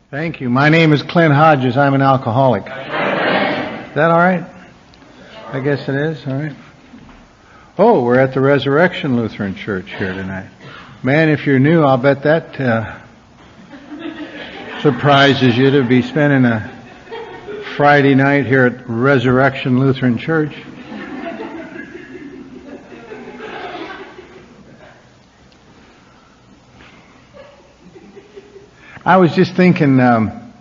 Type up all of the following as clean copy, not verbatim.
Thank you. My name is Clint Hodges. I'm an alcoholic. Is that all right? I guess it is. All right. Oh, we're at the Resurrection Lutheran Church here tonight. Man, if you're new, I'll bet that surprises you to be spending a Friday night here at Resurrection Lutheran Church. I was just thinking, I'm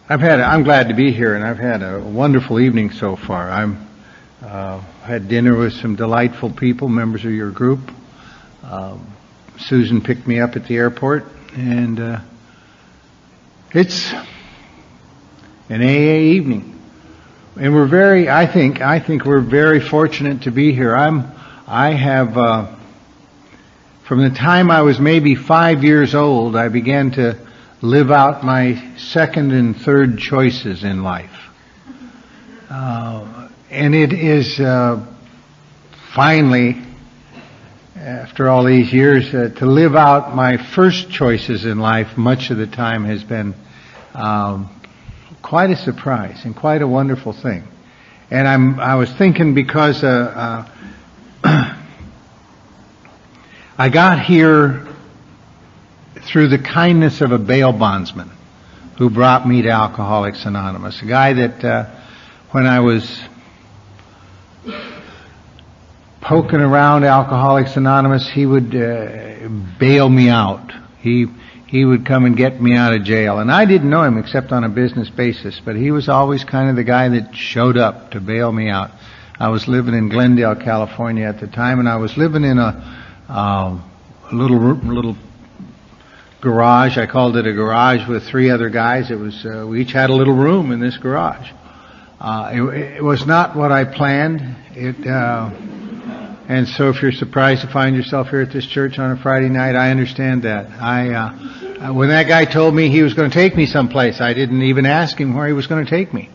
glad to be here, and I've had a wonderful evening so far. Had dinner with some delightful people, members of your group. Susan picked me up at the airport, and it's an AA evening, and I think we're very fortunate to be here. From the time I was maybe 5 years old, I began to live out my second and third choices in life. And it is finally, after all these years, to live out my first choices in life much of the time has been quite a surprise and quite a wonderful thing. And I was thinking because I got here through the kindness of a bail bondsman who brought me to Alcoholics Anonymous. A guy that when I was poking around Alcoholics Anonymous, he would bail me out. He would come and get me out of jail. And I didn't know him except on a business basis, but he was always kind of the guy that showed up to bail me out. I was living in Glendale, California at the time, and I was living in a little garage. I called it a garage with three other guys. It was we each had a little room in this garage. It was not what I planned. And so if you're surprised to find yourself here at this church on a Friday night, I understand that. When that guy told me he was going to take me someplace, I didn't even ask him where he was going to take me,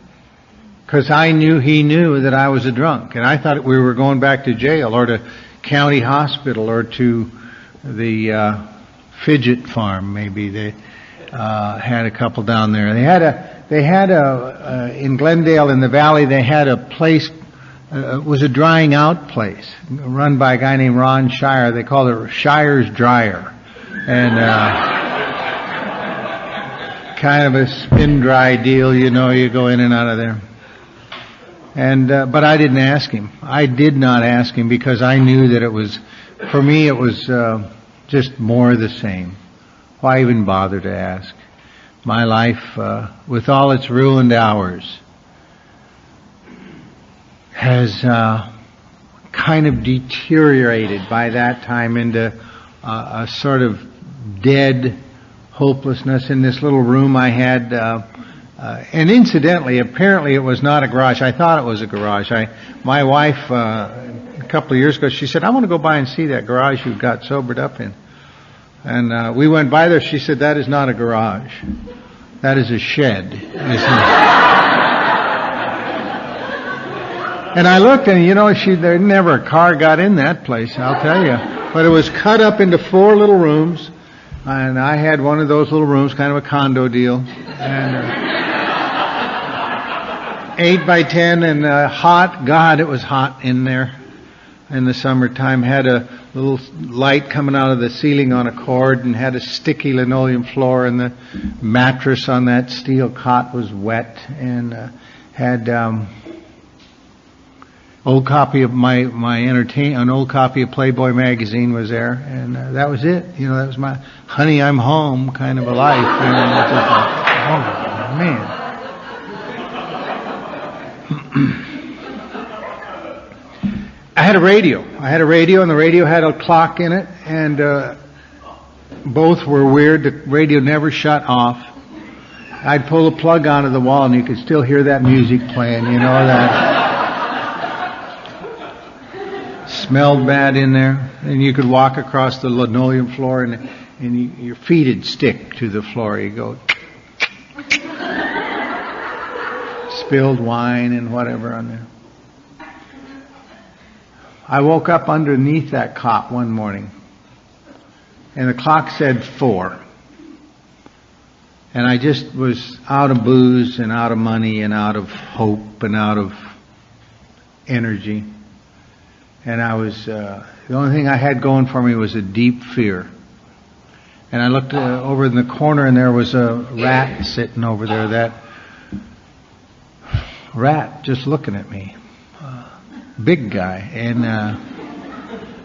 because I knew he knew that I was a drunk, and I thought we were going back to jail or to county hospital or to the fidget farm. Maybe they had a couple down there. They had in Glendale in the valley. They had a place. It was a drying out place run by a guy named Ron Shire. They called it Shire's Dryer, and kind of a spin dry deal. You know, you go in and out of there. And but I didn't ask him. I did not ask him because I knew that it was, for me, it was just more of the same. Why even bother to ask? My life, with all its ruined hours, has kind of deteriorated by that time into a sort of dead hopelessness in this little room I had. And incidentally, apparently it was not a garage. I thought it was a garage. My wife, a couple of years ago, she said, "I want to go by and see that garage you got sobered up in." And we went by there. She said, "That is not a garage. That is a shed." And I looked, and there never a car got in that place, I'll tell you. But it was cut up into 4 little rooms, and I had one of those little rooms, kind of a condo deal. And 8 by 10 and hot. God, it was hot in there in the summertime. Had a little light coming out of the ceiling on a cord, and had a sticky linoleum floor, and the mattress on that steel cot was wet, and had old copy of an old copy of Playboy magazine was there, and that was it. That was my honey, I'm home kind of a life. Oh man. I had a radio, and the radio had a clock in it, and both were weird. The radio never shut off. I'd pull a plug onto the wall, and you could still hear that music playing. That smelled bad in there, and you could walk across the linoleum floor, and your feet would stick to the floor. You go. Spilled wine and whatever on there. I woke up underneath that cot one morning, and the clock said 4. And I just was out of booze and out of money and out of hope and out of energy. And I was, the only thing I had going for me was a deep fear. And I looked over in the corner and there was a rat sitting over there. That rat just looking at me. Big guy. And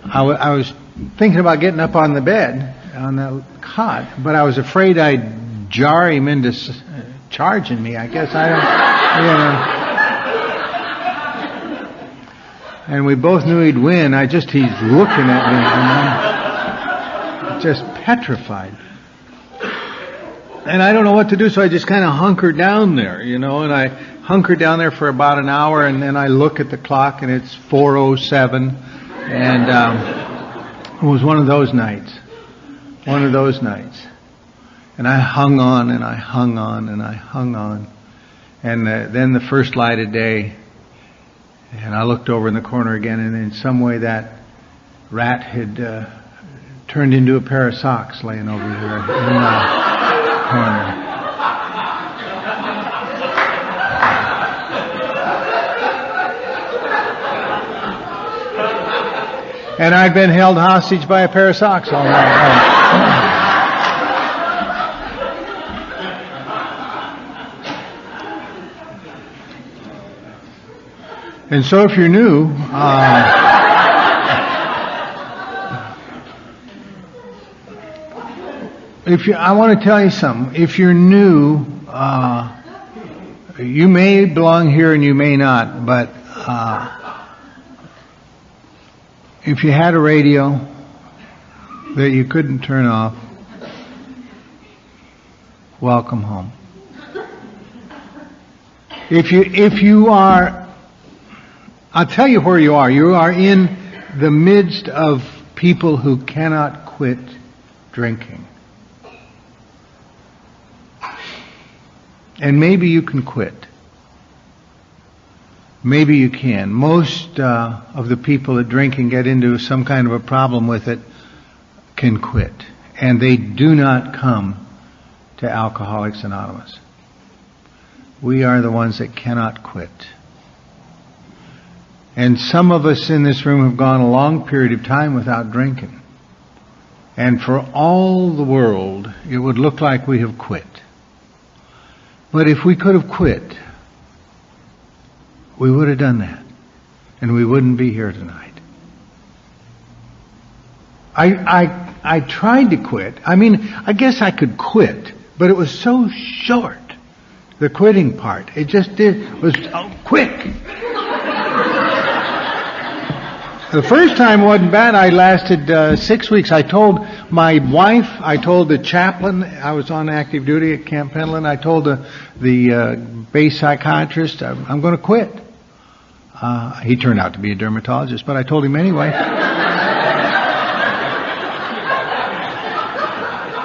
I was thinking about getting up on the bed, on the cot, but I was afraid I'd jar him into charging me. I guess I don't, And we both knew he'd win. He's looking at me, and I'm just petrified. And I don't know what to do, so I just kind of hunkered down there, and I hunkered down there for about an hour, and then I look at the clock, and it's 4:07, and it was one of those nights. And I hung on, and I hung on, and I hung on. And then the first light of day, and I looked over in the corner again, and in some way that rat had turned into a pair of socks laying over there in the corner. And I'd been held hostage by a pair of socks all night. And so if you're new, I want to tell you something. If you're new, you may belong here and you may not, but if you had a radio that you couldn't turn off, welcome home. If you are, I'll tell you where you are. You are in the midst of people who cannot quit drinking. And maybe you can quit. Maybe you can. Most of the people that drink and get into some kind of a problem with it can quit. And they do not come to Alcoholics Anonymous. We are the ones that cannot quit. And some of us in this room have gone a long period of time without drinking. And for all the world, it would look like we have quit. But if we could have quit, we would have done that. And we wouldn't be here tonight. I tried to quit. I guess I could quit, but it was so short, the quitting part. It just was quick. The first time wasn't bad. I lasted 6 weeks. I told my wife, I told the chaplain, I was on active duty at Camp Pendleton, I told the base psychiatrist, I'm going to quit. He turned out to be a dermatologist, but I told him anyway.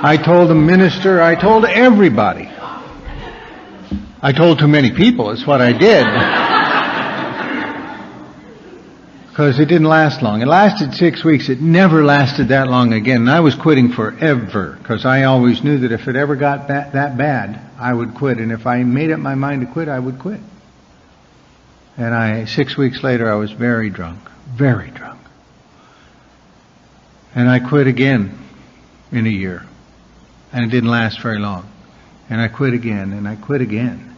I told the minister, I told everybody. I told too many people, is what I did. Because it didn't last long. It lasted 6 weeks. It never lasted that long again. And I was quitting forever, because I always knew that if it ever got that bad, I would quit. And if I made up my mind to quit, I would quit. And 6 weeks later, I was very drunk. Very drunk. And I quit again in a year. And it didn't last very long. And I quit again, and I quit again.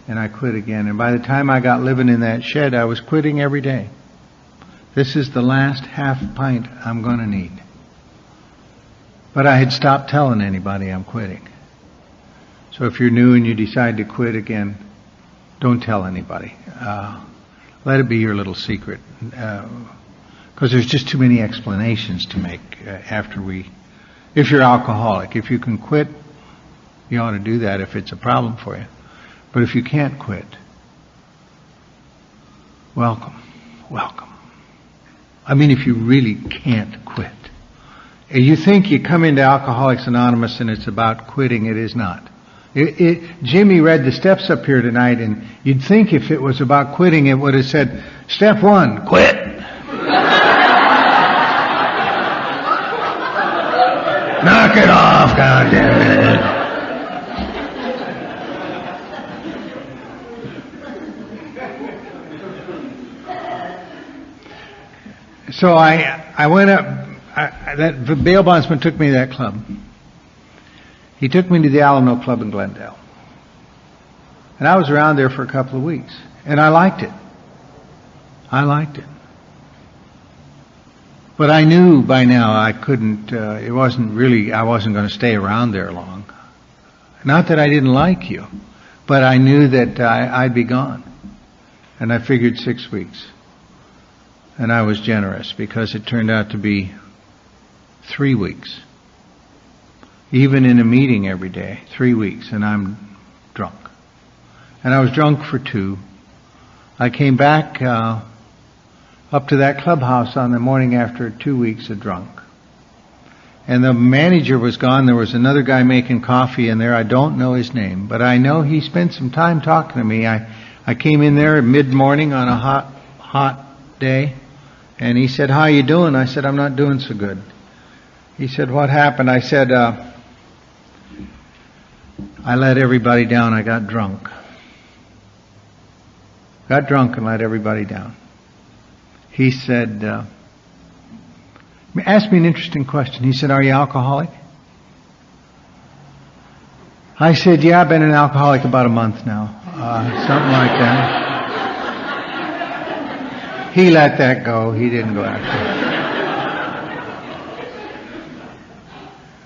And I quit again. And by the time I got living in that shed, I was quitting every day. This is the last half pint I'm going to need. But I had stopped telling anybody I'm quitting. So if you're new and you decide to quit again, don't tell anybody. Let it be your little secret. Because there's just too many explanations to make if you're alcoholic. If you can quit, you ought to do that if it's a problem for you. But if you can't quit, welcome. If you really can't quit. You think you come into Alcoholics Anonymous and it's about quitting. It is not. Jimmy read the steps up here tonight, and you'd think if it was about quitting, it would have said, step 1, quit. Knock it off, goddammit. So I went up. That bail bondsman took me to that club. He took me to the Alamo Club in Glendale. And I was around there for a couple of weeks. And I liked it. I liked it. But I knew by now I couldn't, I wasn't going to stay around there long. Not that I didn't like you, but I knew that I'd be gone. And I figured 6 weeks. And I was generous because it turned out to be 3 weeks. Even in a meeting every day, 3 weeks, and I'm drunk. And I was drunk for 2. I came back up to that clubhouse on the morning after 2 weeks of drunk. And the manager was gone. There was another guy making coffee in there. I don't know his name, but I know he spent some time talking to me. I came in there mid-morning on a hot day, and he said, "How you doing?" I said, "I'm not doing so good." He said, "What happened?" I said, "I let everybody down. I got drunk. Got drunk and let everybody down." He said, asked me an interesting question. He said, "Are you alcoholic?" I said, "Yeah, I've been an alcoholic about a month now." Something like that. He let that go. He didn't go after it.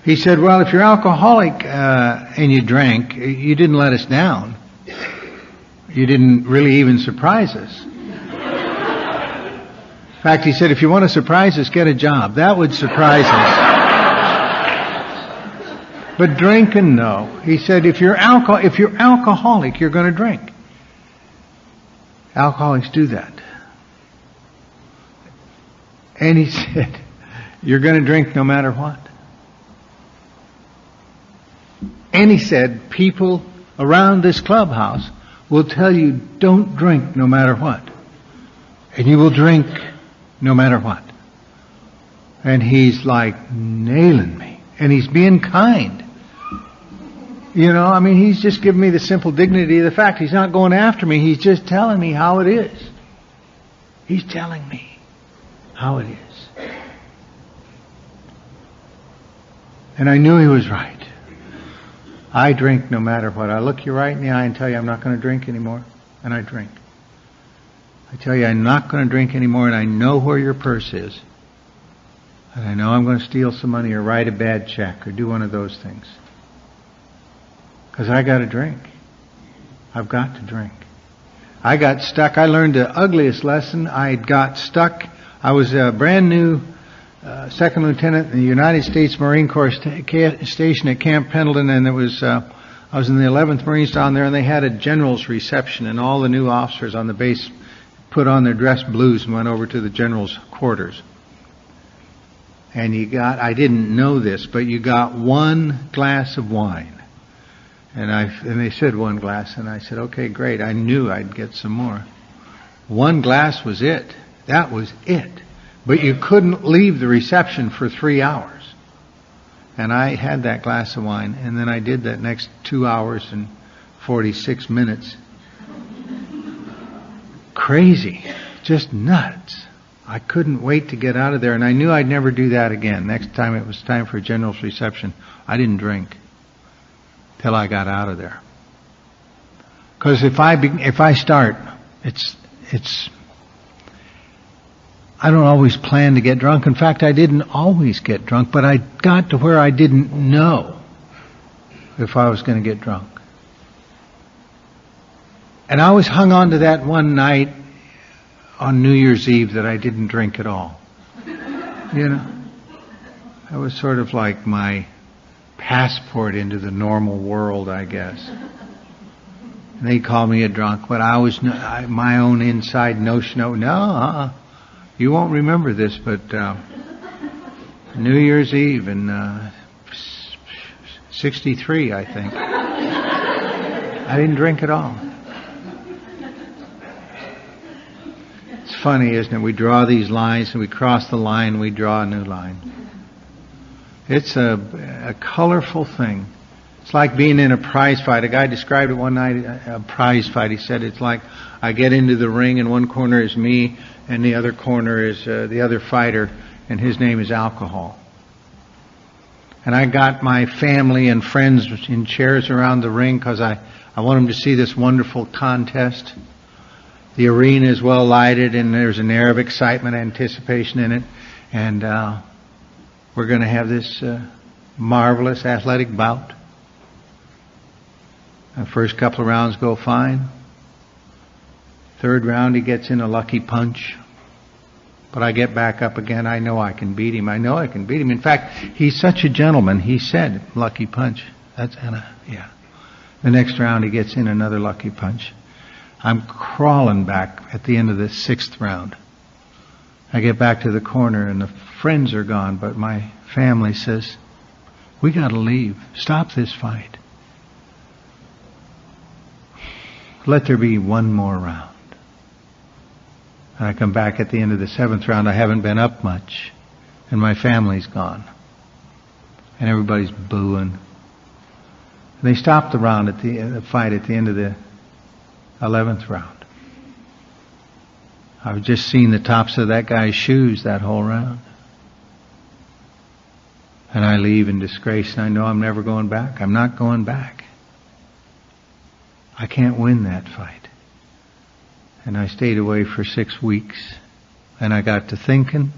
He said, "Well, if you're alcoholic and you drank, you didn't let us down. You didn't really even surprise us. In fact," he said, "if you want to surprise us, get a job. That would surprise us. But drinking, no." He said, if you're alcoholic, you're going to drink. Alcoholics do that. And he said, "You're going to drink no matter what." And he said, "People around this clubhouse will tell you don't drink no matter what. And you will drink no matter what." And he's like nailing me. And he's being kind. You know, I mean, he's just giving me the simple dignity of the fact. He's not going after me. He's just telling me how it is. He's telling me how it is. And I knew he was right. I drink no matter what. I look you right in the eye and tell you I'm not going to drink anymore. And I drink. I tell you I'm not going to drink anymore, and I know where your purse is. And I know I'm going to steal some money or write a bad check or do one of those things. Because I got to drink. I've got to drink. I got stuck. I learned the ugliest lesson. I got stuck. I was a brand new second lieutenant in the United States Marine Corps station at Camp Pendleton, and I was in the 11th Marines down there, and they had a general's reception, and all the new officers on the base put on their dress blues and went over to the general's quarters. And I didn't know this, but you got one glass of wine. And they said one glass, and I said, okay, great. I knew I'd get some more. One glass was it. That was it. But you couldn't leave the reception for 3 hours. And I had that glass of wine, and then I did that next 2 hours and 46 minutes. Crazy. Just nuts. I couldn't wait to get out of there, and I knew I'd never do that again. Next time it was time for a general's reception, I didn't drink till I got out of there. Because if I start, I don't always plan to get drunk. In fact, I didn't always get drunk, but I got to where I didn't know if I was going to get drunk. And I always hung on to that one night on New Year's Eve that I didn't drink at all. You know? That was sort of like my passport into the normal world, I guess. And they call me a drunk, but I always know my own inside notion of, you won't remember this, but New Year's Eve in 63, I think. I didn't drink at all. It's funny, isn't it? We draw these lines, and we cross the line, we draw a new line. It's a colorful thing. It's like being in a prize fight. A guy described it one night, a prize fight. He said it's like I get into the ring, and one corner is me, and the other corner is the other fighter, and his name is alcohol. And I got my family and friends in chairs around the ring because I want them to see this wonderful contest. The arena is well lighted, and there's an air of excitement, anticipation in it. And we're going to have this marvelous athletic bout. The first couple of rounds go fine. Third round, he gets in a lucky punch. But I get back up again. I know I can beat him. In fact, he's such a gentleman. He said, lucky punch. Yeah. The next round, he gets in another lucky punch. I'm crawling back at the end of the sixth round. I get back to the corner, and the friends are gone, but my family says, we got to leave. Stop this fight. Let there be one more round. And I come back at the end of the seventh round. I haven't been up much, and my family's gone. And everybody's booing. And they stopped the round at the fight at the end of the 11th round. I was just seeing the tops of that guy's shoes that whole round. And I leave in disgrace, and I know I'm never going back. I'm not going back. I can't win that fight. And I stayed away for 6 weeks. And I got to thinking,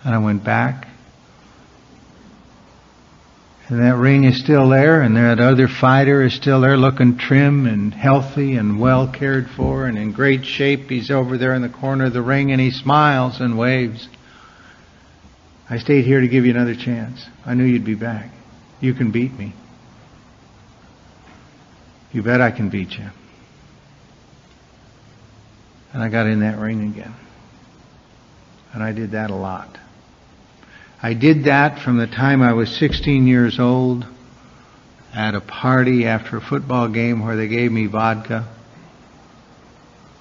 and I went back. And that ring is still there, and that other fighter is still there looking trim and healthy and well cared for and in great shape. He's over there in the corner of the ring, and he smiles and waves. I stayed here to give you another chance. I knew you'd be back. You can beat me. You bet I can beat you. And I got in that ring again. And I did that a lot. I did that from the time I was 16 years old at a party after a football game where they gave me vodka.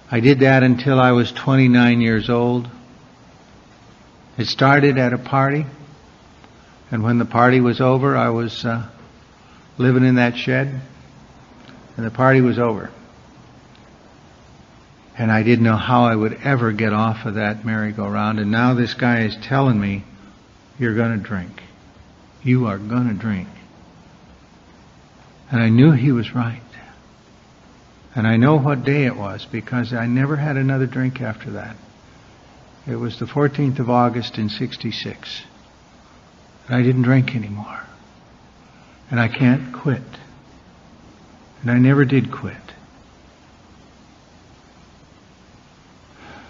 I did that until I was 29 years old. It started at a party, and when the party was over, I was living in that shed, and the party was over. And I didn't know how I would ever get off of that merry-go-round, and now this guy is telling me, you're going to drink. You are going to drink. And I knew he was right. And I know what day it was because I never had another drink after that. It was the 14th of August in '66. And I didn't drink anymore. And I can't quit. And I never did quit.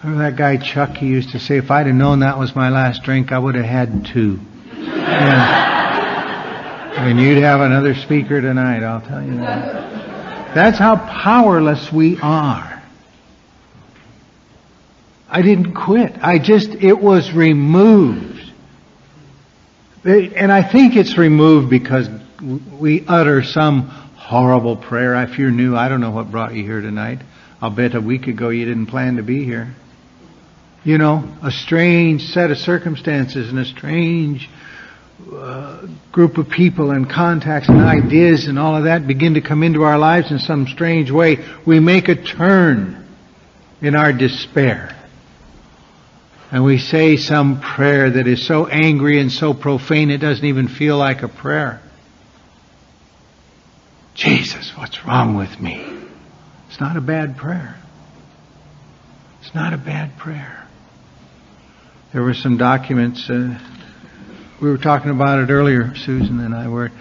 Remember that guy Chuck, he used to say, if I'd have known that was my last drink, I would have had 2. Yeah. And you'd have another speaker tonight, I'll tell you that. That's how powerless we are. I didn't quit. It was removed. And I think it's removed because we utter some horrible prayer. If you're new, I don't know what brought you here tonight. I'll bet a week ago you didn't plan to be here. You know, a strange set of circumstances and a strange group of people and contacts and ideas and all of that begin to come into our lives in some strange way. We make a turn in our despair. And we say some prayer that is so angry and so profane it doesn't even feel like a prayer. Jesus, what's wrong with me? It's not a bad prayer. It's not a bad prayer. There were some documents, we were talking about it earlier, Susan and I were,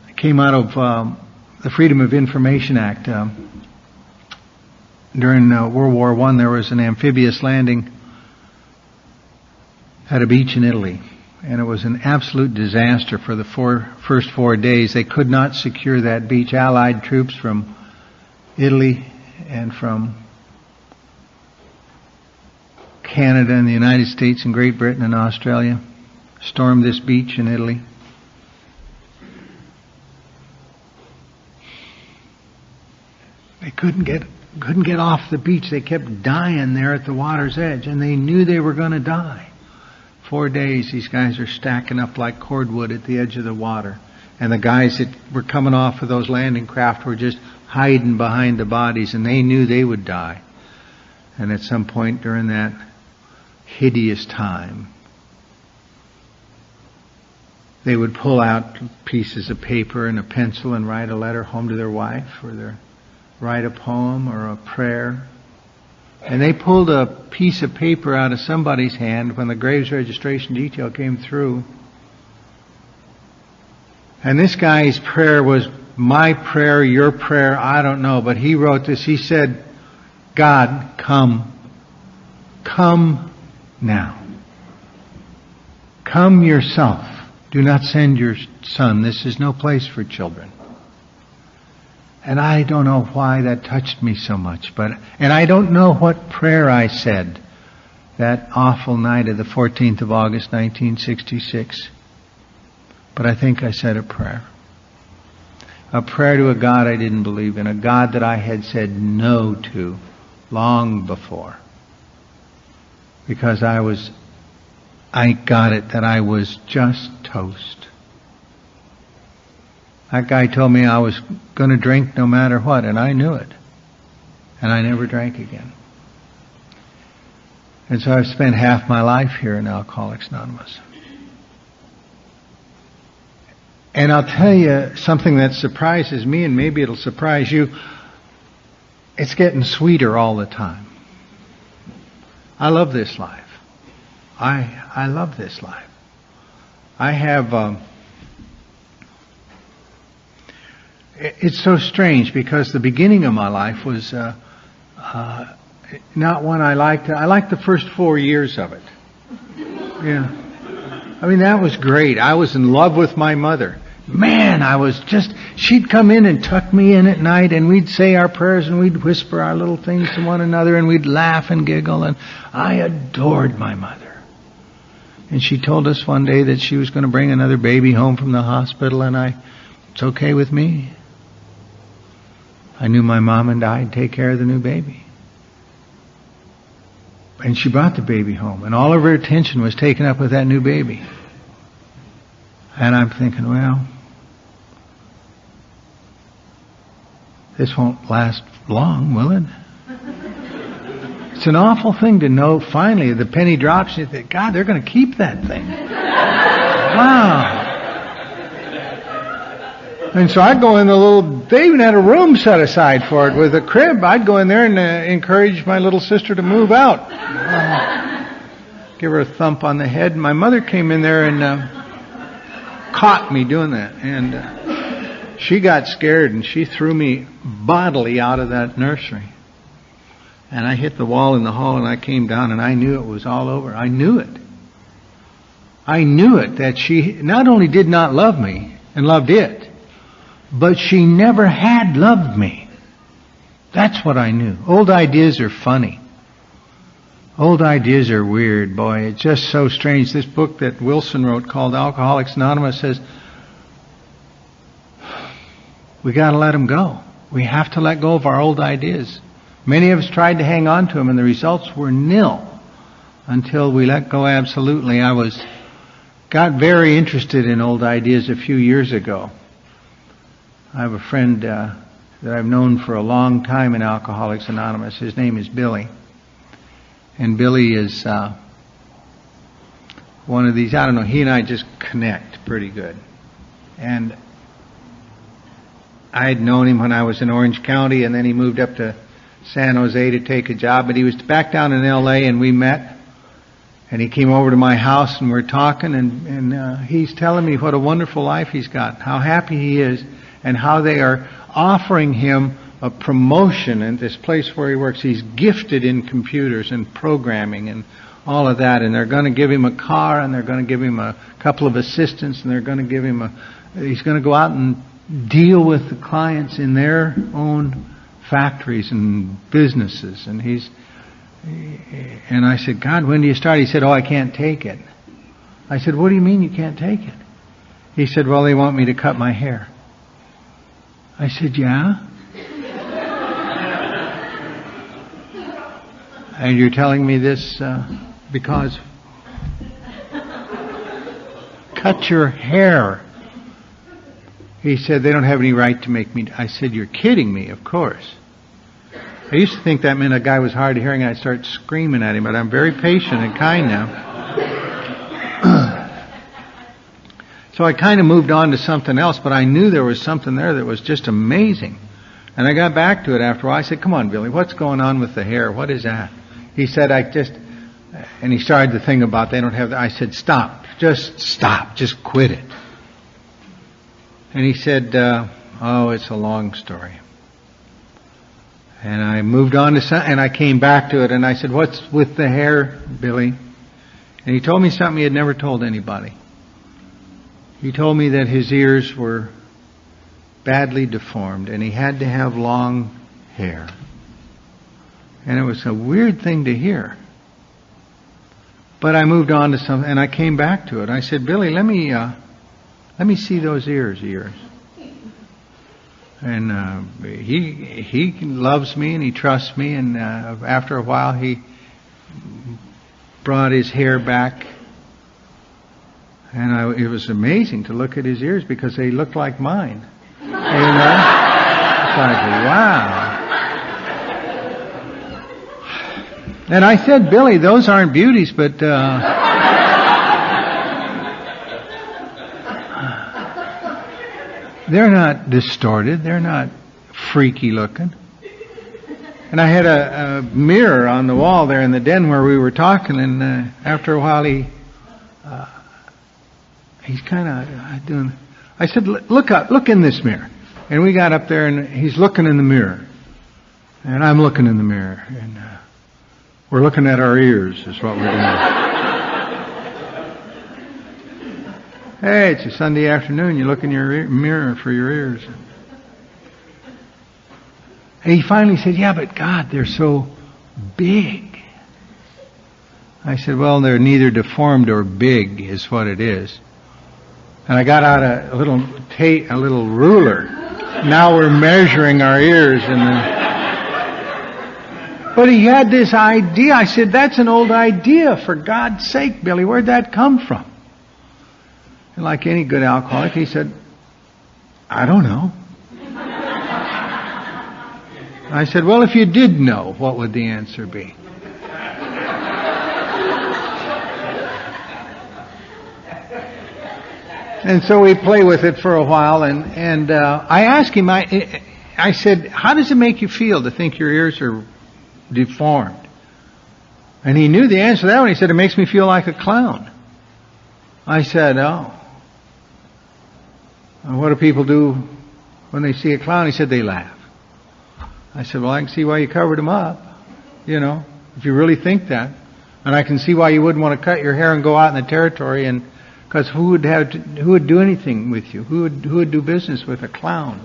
it came out of the Freedom of Information Act. During World War I, there was an amphibious landing at a beach in Italy. And it was an absolute disaster for the first 4 days. They could not secure that beach. Allied troops from Italy and from Canada and the United States and Great Britain and Australia stormed this beach in Italy. They couldn't get off the beach. They kept dying there at the water's edge, and they knew they were going to die. 4 days, these guys are stacking up like cordwood at the edge of the water. And the guys that were coming off of those landing craft were just hiding behind the bodies, and they knew they would die. And at some point during that hideous time, they would pull out pieces of paper and a pencil and write a letter home to their wife, or write a poem or a prayer. And they pulled a piece of paper out of somebody's hand when the graves registration detail came through. And this guy's prayer was my prayer, your prayer, I don't know, but he wrote this. He said, God, come. Come now. Come yourself. Do not send your son. This is no place for children. And I don't know why that touched me so much, and I don't know what prayer I said that awful night of the 14th of August, 1966. But I think I said a prayer. A prayer to a God I didn't believe in, a God that I had said no to long before. Because I got it that I was just toast. That guy told me I was going to drink no matter what, and I knew it. And I never drank again. And so I've spent half my life here in Alcoholics Anonymous. And I'll tell you something that surprises me, and maybe it'll surprise you. It's getting sweeter all the time. I love this life. I love this life. I have... It's so strange because the beginning of my life was not one I liked. I liked the first 4 years of it. Yeah. I mean, that was great. I was in love with my mother. Man, she'd come in and tuck me in at night, and we'd say our prayers and we'd whisper our little things to one another, and we'd laugh and giggle, and I adored my mother. And she told us one day that she was going to bring another baby home from the hospital, and it's okay with me. I knew my mom and I'd take care of the new baby. And she brought the baby home, and all of her attention was taken up with that new baby. And I'm thinking, well, this won't last long, will it? It's an awful thing to know finally the penny drops and you think, God, they're going to keep that thing. Wow. And so I'd go in they even had a room set aside for it with a crib. I'd go in there and encourage my little sister to move out. Give her a thump on the head. My mother came in there and caught me doing that. And she got scared and she threw me bodily out of that nursery. And I hit the wall in the hall and I came down and I knew it was all over. I knew it. I knew it that she not only did not love me and loved it, but she never had loved me. That's what I knew. Old ideas are funny. Old ideas are weird, boy. It's just so strange. This book that Wilson wrote called Alcoholics Anonymous says, we got to let them go. We have to let go of our old ideas. Many of us tried to hang on to them, and the results were nil until we let go absolutely. I got very interested in old ideas a few years ago. I have a friend that I've known for a long time in Alcoholics Anonymous. His name is Billy. And Billy is one of these, I don't know, he and I just connect pretty good. And I had known him when I was in Orange County, and then he moved up to San Jose to take a job. But he was back down in L.A., and we met. And he came over to my house, and we're talking, and he's telling me what a wonderful life he's got, how happy he is, and how they are offering him a promotion in this place where he works. He's gifted in computers and programming and all of that, and they're going to give him a car, and they're going to give him a couple of assistants, and they're going to give him he's going to go out and deal with the clients in their own factories and businesses. And I said, God, when do you start? He said, I can't take it. I said, what do you mean you can't take it? He said, well, they want me to cut my hair. I said, yeah? And you're telling me this because... Cut your hair. He said, they don't have any right to make me... I said, you're kidding me, of course. I used to think that meant a guy was hard of hearing and I'd start screaming at him, but I'm very patient and kind now. So I kind of moved on to something else, but I knew there was something there that was just amazing. And I got back to it after a while. I said, come on, Billy, what's going on with the hair? What is that? He said, and he started the thing about they don't have I said, stop, just quit it. And he said, oh, it's a long story. And I moved on to something, and I came back to it, and I said, what's with the hair, Billy? And he told me something he had never told anybody. He told me that his ears were badly deformed, and he had to have long hair. And it was a weird thing to hear. But I moved on to something, and I came back to it. I said, Billy, let me see those ears of yours. And he loves me and he trusts me, and after a while he brought his hair back, and it was amazing to look at his ears because they looked like mine. You know? It's like, wow. And I said, Billy, those aren't beauties, but they're not distorted. They're not freaky looking. And I had a mirror on the wall there in the den where we were talking, and after a while he's kind of doing. I said, look up, look in this mirror. And we got up there, and he's looking in the mirror, and I'm looking in the mirror, and we're looking at our ears is what we're doing. Hey, it's a Sunday afternoon. You look in your mirror for your ears. And he finally said, yeah, but God, they're so big. I said, well, they're neither deformed or big is what it is. And I got out a little ruler. Now we're measuring our ears. But he had this idea. I said, that's an old idea, for God's sake, Billy. Where'd that come from? And like any good alcoholic, he said, I don't know. I said, well, if you did know, what would the answer be? And so we play with it for a while, and I asked him, I said, how does it make you feel to think your ears are deformed? And he knew the answer to that one. He said, it makes me feel like a clown. I said, oh. What do people do when they see a clown? He said, they laugh. I said, well, I can see why you covered them up, you know, if you really think that. And I can see why you wouldn't want to cut your hair and go out in the territory, and because who would do anything with you? Who would do business with a clown?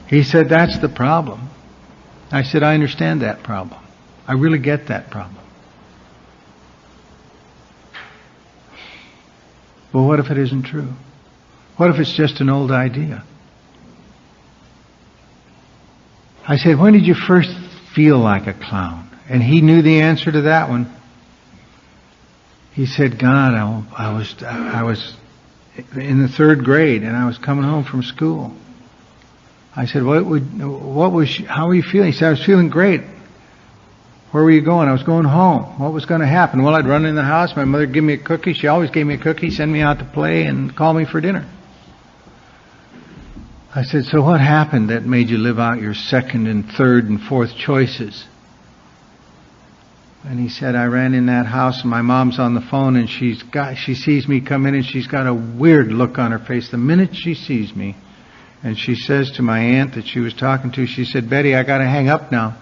He said, that's the problem. I said, I understand that problem. I really get that problem. But what if it isn't true? What if it's just an old idea? I said, when did you first feel like a clown? And he knew the answer to that one. He said, God, I was in the 3rd grade, and I was coming home from school. I said, how were you feeling? He said, I was feeling great. Where were you going? I was going home. What was going to happen? Well, I'd run in the house. My mother would give me a cookie. She always gave me a cookie, send me out to play, and call me for dinner. I said, so what happened that made you live out your 2nd and 3rd and 4th choices? And he said, I ran in that house, and my mom's on the phone, and she sees me come in, and she's got a weird look on her face the minute she sees me. And she says to my aunt that she was talking to, she said, Betty, I got to hang up now.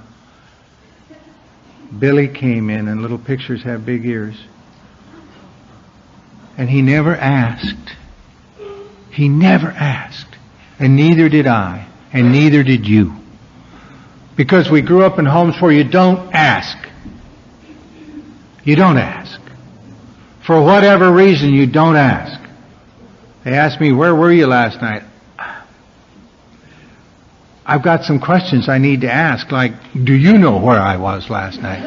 Billy came in, and little pictures have big ears. And he never asked. He never asked. And neither did I. And neither did you. Because we grew up in homes where you don't ask. You don't ask. For whatever reason, you don't ask. They asked me, where were you last night? I've got some questions I need to ask, like, do you know where I was last night?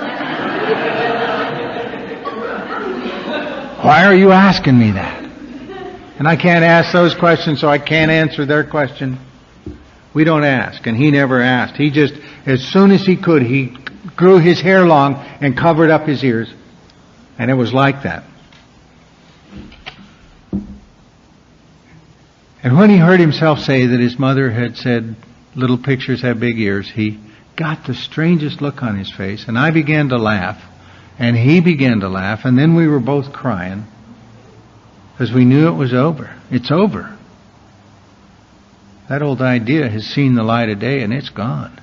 Why are you asking me that? And I can't ask those questions, so I can't answer their question. We don't ask, and he never asked. He just, as soon as he could, he grew his hair long and covered up his ears. And it was like that. And when he heard himself say that his mother had said, little pictures have big ears, he got the strangest look on his face. And I began to laugh. And he began to laugh. And then we were both crying. Because we knew it was over. It's over. That old idea has seen the light of day and it's gone.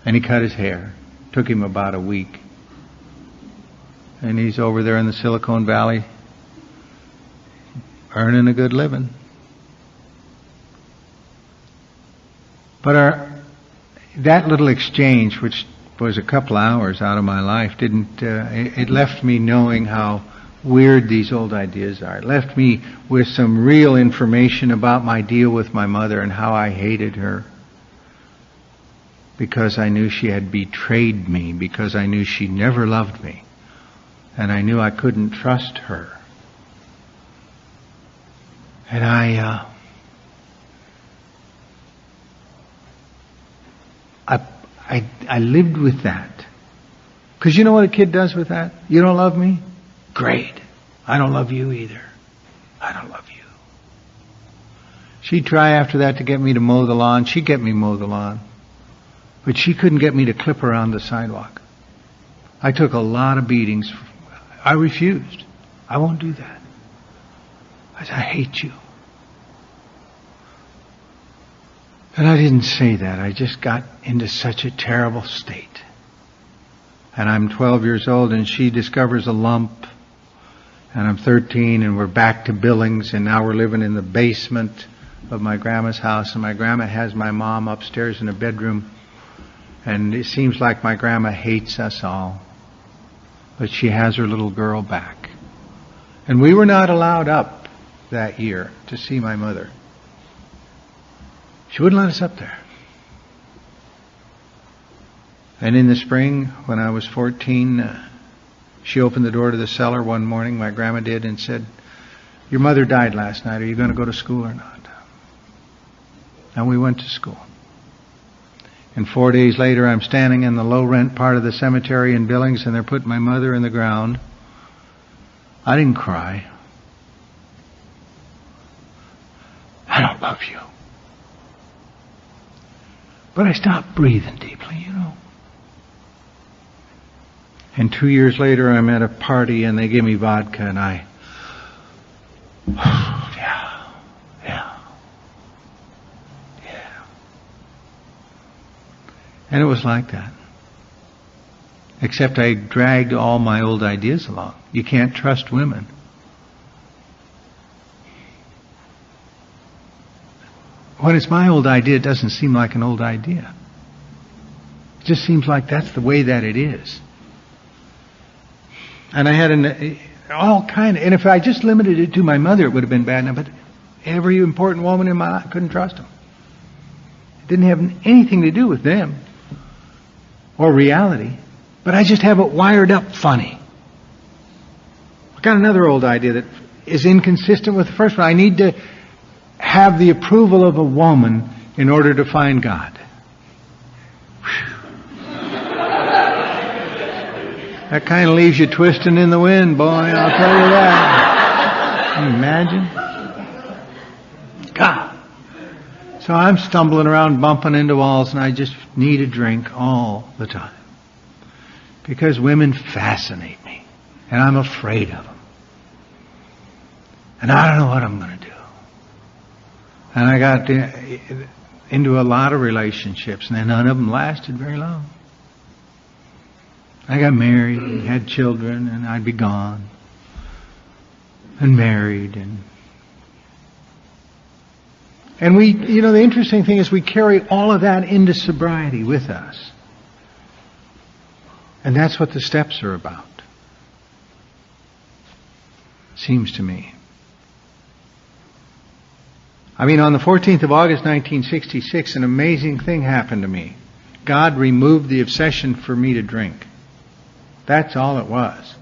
And he cut his hair. Took him about a week. And he's over there in the Silicon Valley earning a good living. But that little exchange, which was a couple hours out of my life, it left me knowing how weird these old ideas are. It left me with some real information about my deal with my mother and how I hated her. Because I knew she had betrayed me, because I knew she never loved me. And I knew I couldn't trust her. And I lived with that. Because you know what a kid does with that? You don't love me? Great. I don't love you either. I don't love you. She'd try after that to get me to mow the lawn. She'd get me mow the lawn. But she couldn't get me to clip around the sidewalk. I took a lot of beatings. I refused. I won't do that. I said, I hate you. And I didn't say that. I just got into such a terrible state. And I'm 12 years old and she discovers a lump. And I'm 13 and we're back to Billings and now we're living in the basement of my grandma's house. And my grandma has my mom upstairs in a bedroom. And it seems like my grandma hates us all. But she has her little girl back. And we were not allowed up that year to see my mother. She wouldn't let us up there. And in the spring, when I was 14, she opened the door to the cellar one morning, my grandma did, and said, your mother died last night. Are you going to go to school or not? And we went to school. And 4 days later, I'm standing in the low-rent part of the cemetery in Billings, and they're putting my mother in the ground. I didn't cry. I don't love you. But I stopped breathing deeply, you know. And 2 years later, I'm at a party, and they give me vodka, and yeah. And it was like that. Except I dragged all my old ideas along. You can't trust women. When it's my old idea, it doesn't seem like an old idea. It just seems like that's the way that it is. And I had and if I just limited it to my mother, it would have been bad enough, but every important woman in my life, I couldn't trust them. It didn't have anything to do with them or reality, but I just have it wired up funny. I got another old idea that is inconsistent with the first one. I need to have the approval of a woman in order to find God. That kind of leaves you twisting in the wind, boy, I'll tell you that. Can you imagine? God. So I'm stumbling around, bumping into walls, and I just need a drink all the time. Because women fascinate me, and I'm afraid of them. And I don't know what I'm going to do. And I got into a lot of relationships, and none of them lasted very long. I got married and had children, and I'd be gone. And married, and we, the interesting thing is we carry all of that into sobriety with us. And that's what the steps are about. Seems to me. I mean, on the 14th of August, 1966, an amazing thing happened to me. God removed the obsession for me to drink. That's all it was.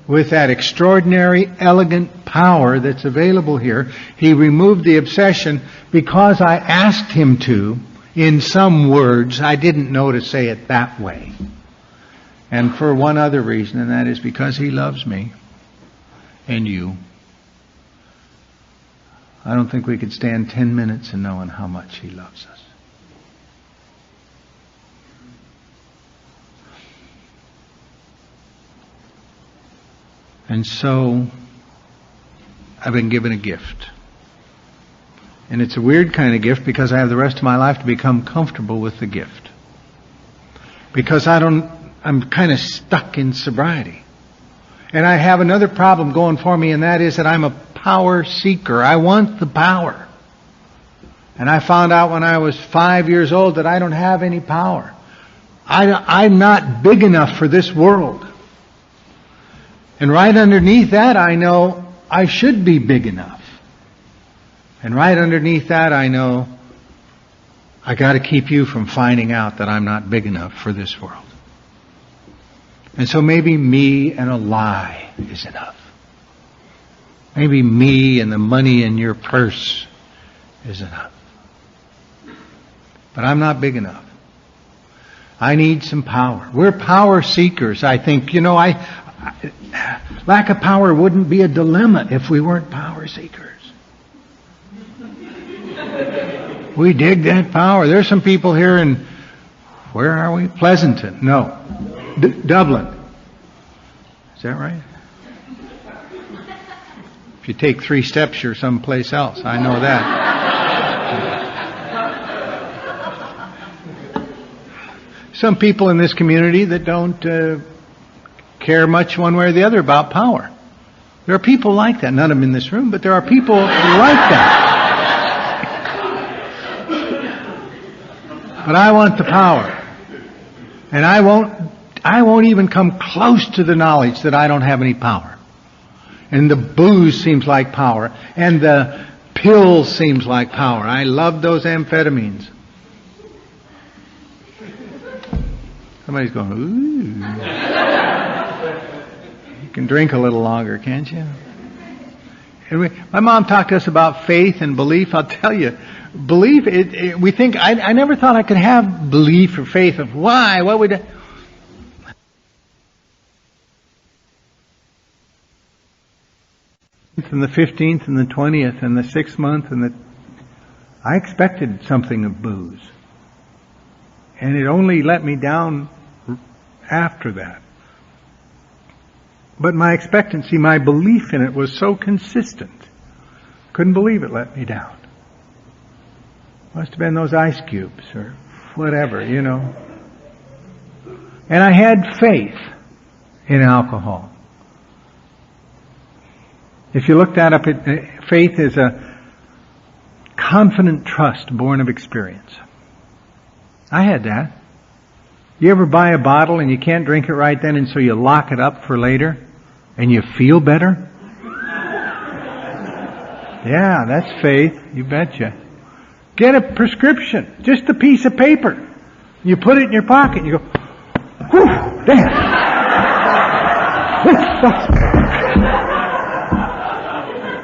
with that extraordinary, elegant power that's available here. He removed the obsession because I asked him to in some words. I didn't know to say it that way. And for one other reason, and that is because he loves me and you. I don't think we could stand 10 minutes in knowing how much he loves us. And so, I've been given a gift. And it's a weird kind of gift because I have the rest of my life to become comfortable with the gift. Because I'm kind of stuck in sobriety. And I have another problem going for me, and that is that I'm a power seeker. I want the power. And I found out when I was 5 years old that I don't have any power. I'm not big enough for this world. And right underneath that, I know I should be big enough. And right underneath that, I know I got to keep you from finding out that I'm not big enough for this world. And so maybe me and a lie is enough. Maybe me and the money in your purse is enough. But I'm not big enough. I need some power. We're power seekers, I think. Lack of power wouldn't be a dilemma if we weren't power seekers. We dig that power. There's some people here in, where are we? Pleasanton. No. Dublin. Is that right? If you take 3 steps, you're someplace else. I know that. Some people in this community that don't care much one way or the other about power. There are people like that. None of them in this room, but there are people like that. But I want the power. And I won't even come close to the knowledge that I don't have any power. And the booze seems like power. And the pills seems like power. I love those amphetamines. Somebody's going, ooh. You can drink a little longer, can't you? Anyway, my mom talked to us about faith and belief. I'll tell you, belief, we think, I never thought I could have belief or faith of why, what would I... And the 15th and the 20th and the 6th month I expected something of booze. And it only let me down after that. But my expectancy, my belief in it was so consistent. Couldn't believe it let me down. Must have been those ice cubes or whatever, And I had faith in alcohol. If you look that up, faith is a confident trust born of experience. I had that. You ever buy a bottle and you can't drink it right then, and so you lock it up for later and you feel better? Yeah, that's faith. You betcha. Get a prescription, just a piece of paper. You put it in your pocket and you go, whew, damn. This sucks.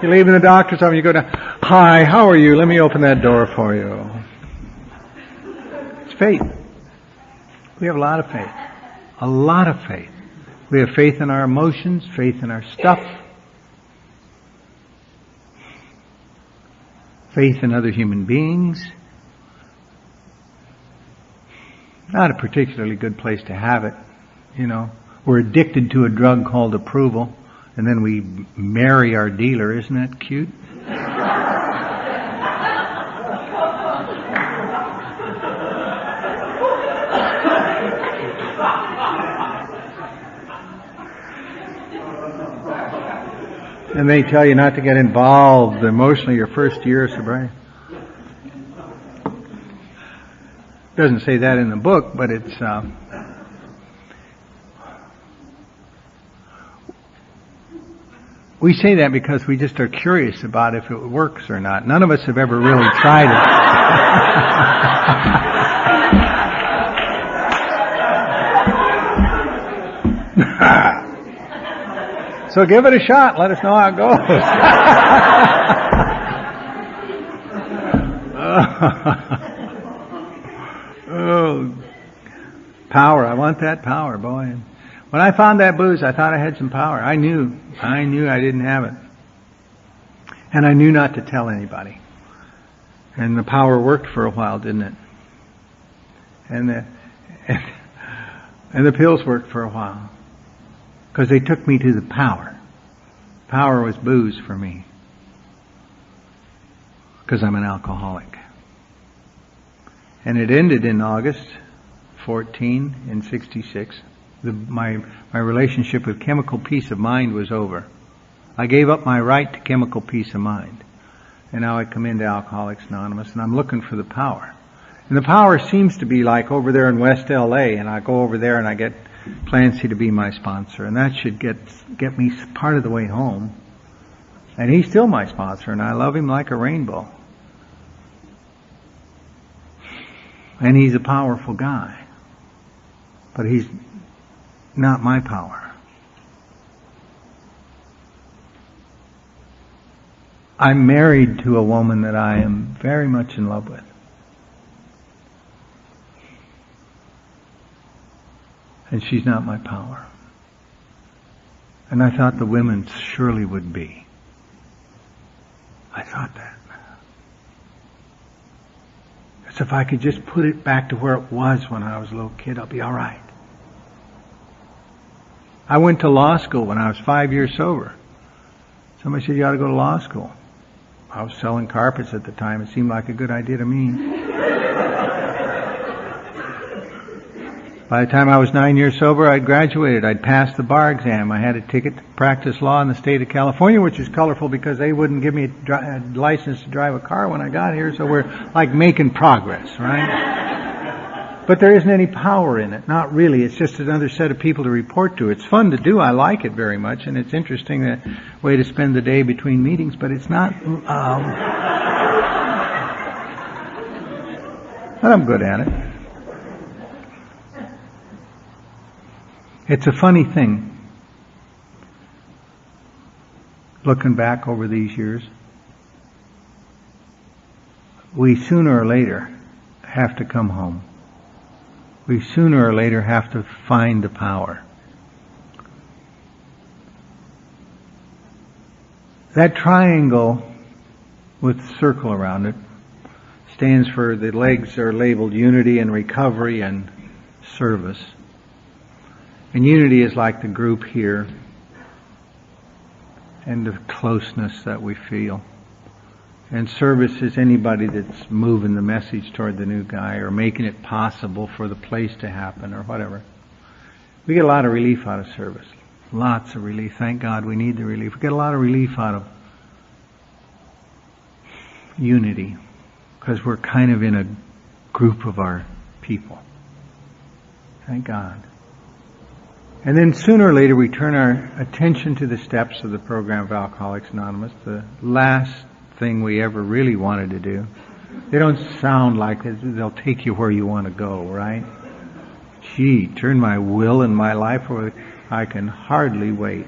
You leave in the doctor's office, you go down, hi, how are you? Let me open that door for you. It's faith. We have a lot of faith. A lot of faith. We have faith in our emotions, faith in our stuff, faith in other human beings. Not a particularly good place to have it, We're addicted to a drug called approval, and then we marry our dealer. Isn't that cute? And they tell you not to get involved emotionally your first year of sobriety. Doesn't say that in the book, but it's we say that because we just are curious about if it works or not. None of us have ever really tried it. So give it a shot. Let us know how it goes. Oh, power. I want that power, boy. When I found that booze, I thought I had some power. I knew I didn't have it. And I knew not to tell anybody. And the power worked for a while, didn't it? And the pills worked for a while. Because they took me to the power. Power was booze for me. Because I'm an alcoholic. And it ended in August 14 in 66. My relationship with chemical peace of mind was over. I gave up my right to chemical peace of mind. And now I come into Alcoholics Anonymous and I'm looking for the power. And the power seems to be like over there in West LA, and I go over there and I get Clancy to be my sponsor, and that should get me part of the way home. And he's still my sponsor, and I love him like a rainbow. And he's a powerful guy. But he's not my power. I'm married to a woman that I am very much in love with. And she's not my power. And I thought the women surely would be. I thought that. Because if I could just put it back to where it was when I was a little kid, I'll be all right. I went to law school when I was 5 years sober. Somebody said, you ought to go to law school. I was selling carpets at the time. It seemed like a good idea to me. By the time I was 9 years sober, I'd graduated. I'd passed the bar exam. I had a ticket to practice law in the state of California, which is colorful because they wouldn't give me a license to drive a car when I got here, so we're like making progress, right? But there isn't any power in it. Not really. It's just another set of people to report to. It's fun to do. I like it very much, and it's interesting that way to spend the day between meetings, but it's not... but I'm good at it. It's a funny thing, looking back over these years. We sooner or later have to come home. We sooner or later have to find the power. That triangle with the circle around it stands for, the legs are labeled unity and recovery and service. And unity is like the group here and the closeness that we feel. And service is anybody that's moving the message toward the new guy or making it possible for the place to happen or whatever. We get a lot of relief out of service. Lots of relief. Thank God we need the relief. We get a lot of relief out of unity because we're kind of in a group of our people. Thank God. And then sooner or later we turn our attention to the steps of the program of Alcoholics Anonymous, the last thing we ever really wanted to do. They don't sound like they'll take you where you want to go, right? Gee, turn my will and my life over. I can hardly wait.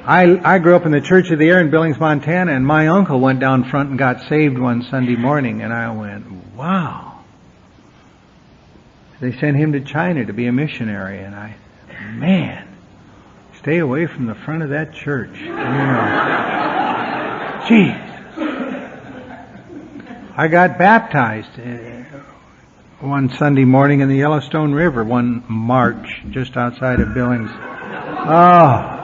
I grew up in the Church of the Air in Billings, Montana, and my uncle went down front and got saved one Sunday morning, and I went, wow. They sent him to China to be a missionary, and man, stay away from the front of that church. You know. Jeez. I got baptized one Sunday morning in the Yellowstone River, one March, just outside of Billings. Oh.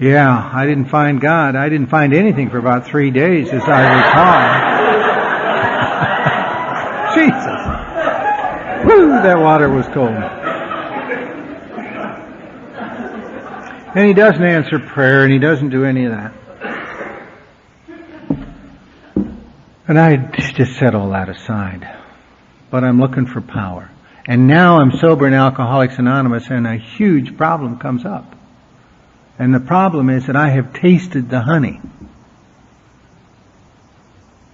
Yeah, I didn't find God. I didn't find anything for about 3 days, as I recall. Jesus. Woo, that water was cold. And he doesn't answer prayer, and he doesn't do any of that. And I just set all that aside. But I'm looking for power. And now I'm sober in Alcoholics Anonymous, and a huge problem comes up. And the problem is that I have tasted the honey.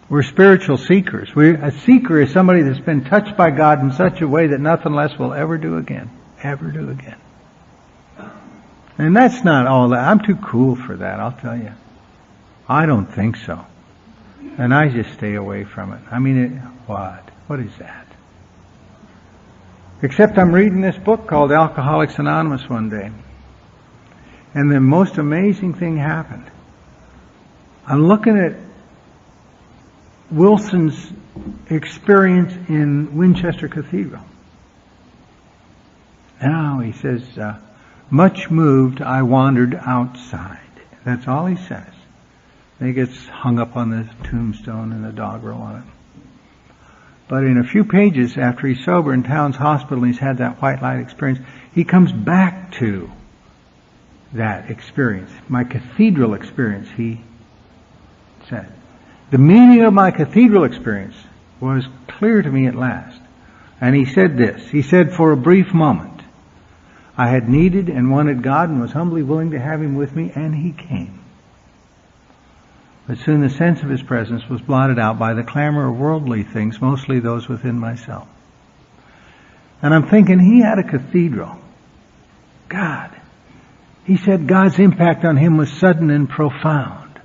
We're spiritual seekers. A seeker is somebody that's been touched by God in such a way that nothing less will ever do again. Ever do again. And that's not all that. I'm too cool for that, I'll tell you. I don't think so. And I just stay away from it. I mean, what? What is that? Except I'm reading this book called Alcoholics Anonymous one day. And the most amazing thing happened. I'm looking at Wilson's experience in Winchester Cathedral. Now he says, much moved, I wandered outside. That's all he says. And he gets hung up on the tombstone and the doggerel on it. But in a few pages after he's sober in Towns Hospital and he's had that white light experience, he comes back to that experience. My cathedral experience, he said. The meaning of my cathedral experience was clear to me at last. And he said this. He said, for a brief moment, I had needed and wanted God and was humbly willing to have Him with me, and He came. But soon the sense of His presence was blotted out by the clamor of worldly things, mostly those within myself. And I'm thinking, he had a cathedral. God. He said God's impact on him was sudden and profound.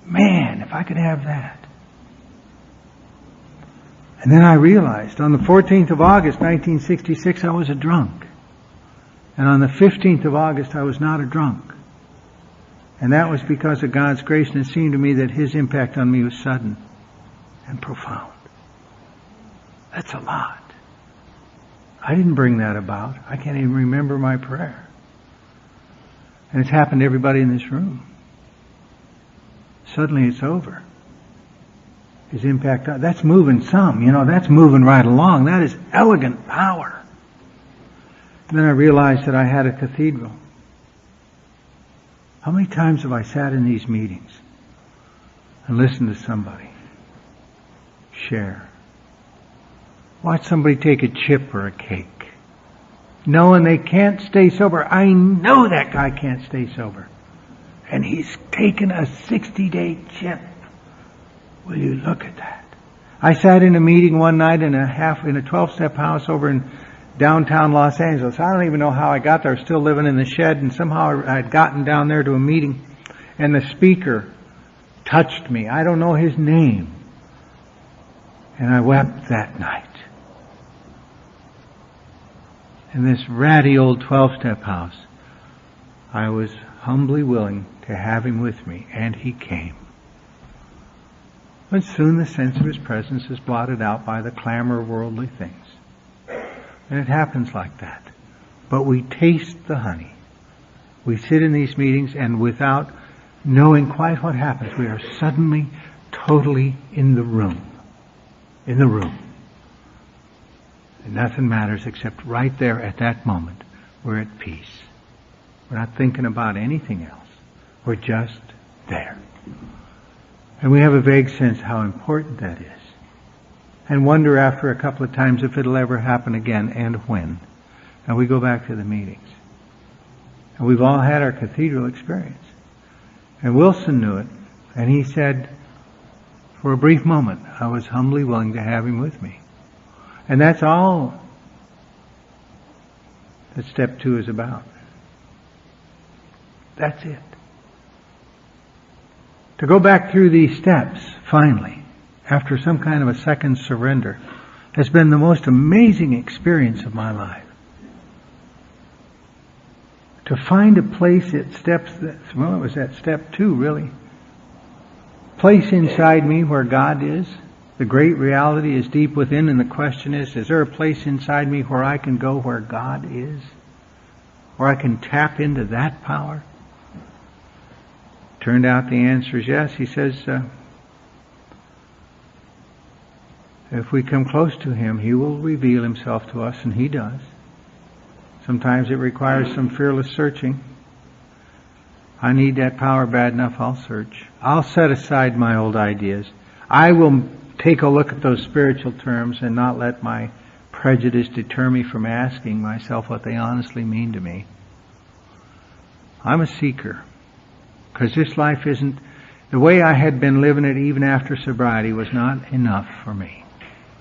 Man, if I could have that. And then I realized on the 14th of August, 1966, I was a drunk. And on the 15th of August, I was not a drunk. And that was because of God's grace, and it seemed to me that His impact on me was sudden and profound. That's a lot. I didn't bring that about. I can't even remember my prayer. And it's happened to everybody in this room. Suddenly it's over. His impact, that's moving some, that's moving right along. That is elegant power. And then I realized that I had a cathedral. How many times have I sat in these meetings and listened to somebody share? Watch somebody take a chip or a cake, knowing they can't stay sober. I know that guy can't stay sober. And he's taken a 60-day chip. Will you look at that? I sat in a meeting one night in a 12-step house over in downtown Los Angeles. I don't even know how I got there. I was still living in the shed, and somehow I had gotten down there to a meeting, and the speaker touched me. I don't know his name. And I wept that night. In this ratty old 12-step house, I was humbly willing to have him with me, and he came. But soon the sense of His presence is blotted out by the clamor of worldly things. And it happens like that. But we taste the honey. We sit in these meetings, and without knowing quite what happens, we are suddenly, totally in the room. In the room. And nothing matters except right there at that moment, we're at peace. We're not thinking about anything else. We're just there. And we have a vague sense how important that is. And wonder after a couple of times if it'll ever happen again, and when. And we go back to the meetings. And we've all had our cathedral experience. And Wilson knew it. And he said, for a brief moment, I was humbly willing to have him with me. And that's all that step 2 is about. That's it. To go back through these steps, finally, after some kind of a second surrender, has been the most amazing experience of my life. To find a place at it was at step 2, really. Place inside me where God is. The great reality is deep within, and the question is there a place inside me where I can go where God is? Where I can tap into that power? Turned out the answer is yes. He says, if we come close to Him, He will reveal Himself to us, and He does. Sometimes it requires some fearless searching. I need that power bad enough, I'll search. I'll set aside my old ideas. I will take a look at those spiritual terms and not let my prejudice deter me from asking myself what they honestly mean to me. I'm a seeker. Because this life isn't, the way I had been living it even after sobriety was not enough for me.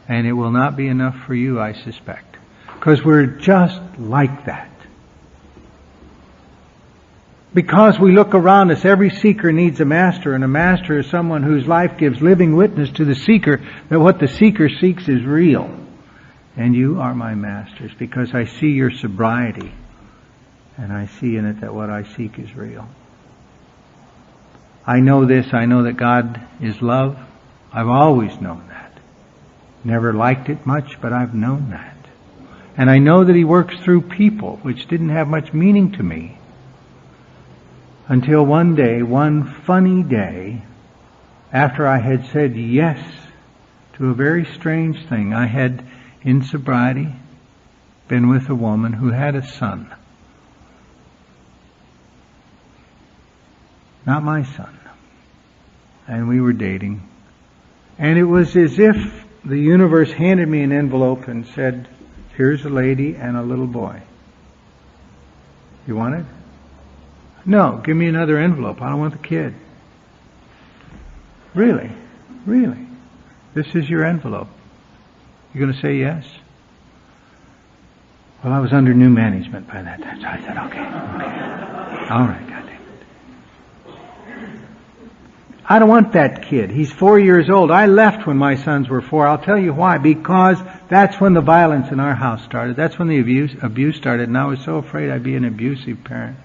And it will not be enough for you, I suspect. Because we're just like that. Because we look around us, every seeker needs a master, and a master is someone whose life gives living witness to the seeker that what the seeker seeks is real. And you are my masters, because I see your sobriety, and I see in it that what I seek is real. I know this, I know that God is love. I've always known that. Never liked it much, but I've known that. And I know that He works through people, which didn't have much meaning to me. Until one day, one funny day, after I had said yes to a very strange thing. I had, in sobriety, been with a woman who had a son. Not my son. And we were dating. And it was as if the universe handed me an envelope and said, here's a lady and a little boy. You want it? No, give me another envelope. I don't want the kid. Really? Really? This is your envelope. You're going to say yes? Well, I was under new management by that time, so I said, okay. All right, goddamn it. I don't want that kid. He's 4 years old. I left when my sons were 4. I'll tell you why. Because that's when the violence in our house started. That's when the abuse started, and I was so afraid I'd be an abusive parent.